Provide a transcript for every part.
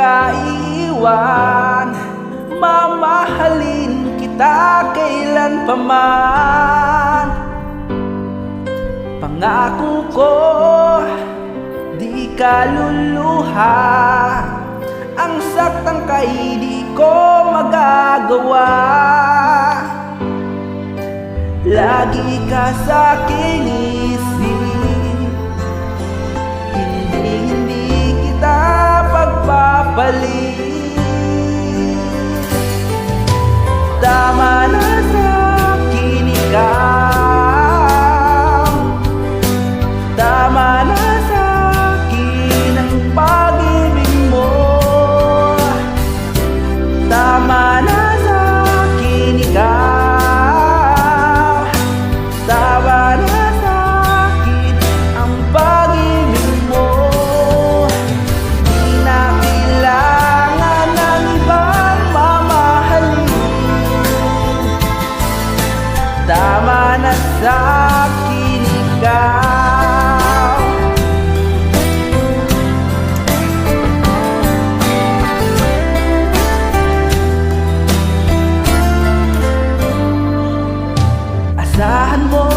ka iiwan, mamahalin kita kailan pa man. Pangako ko, di ka luluha, ang saktang ka'y di ko magagawa. Lagi ka sa'king isip, hindi kita pagpapalit. Tama na sa'kin ikaw, tama na sa'kin ang pag-ibig mo, tama na sa'kin ikaw, tama na sa'kin ang pag-ibig mo. Di na kailangan ng ibang mamahalin, tama na sa'kin ikaw. Asahan mo,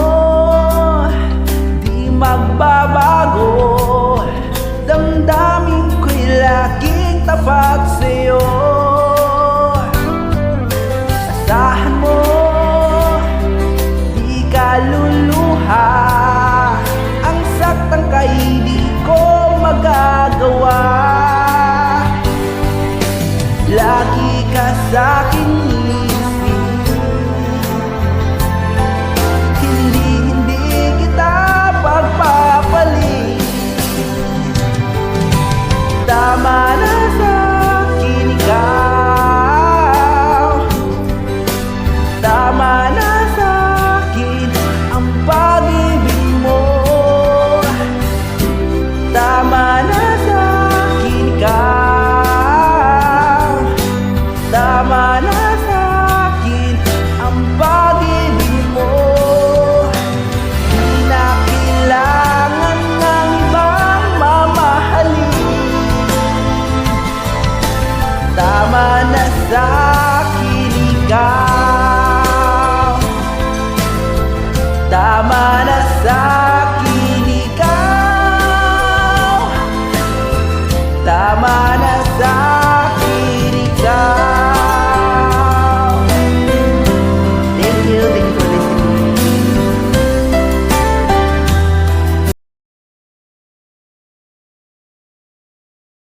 di magbabago, damdamin ko'y laging tapat sa'yo. Asahan mo, di ka luluha, ang saktang ka'y di ko magagawa. Lagi ka sa'king isip, hindi kita pagpapalit. Tama na sa'kin ikaw, tama na sa'kin ang pag-ibig mo, tama na sa'kin ikaw, tama na sa'kin ang pag-ibig mo. Di na kailangan ng ibang mamahalin, tama na sa'kin ikaw, tama na sa'kin ikaw, tama na sa'kin ikaw.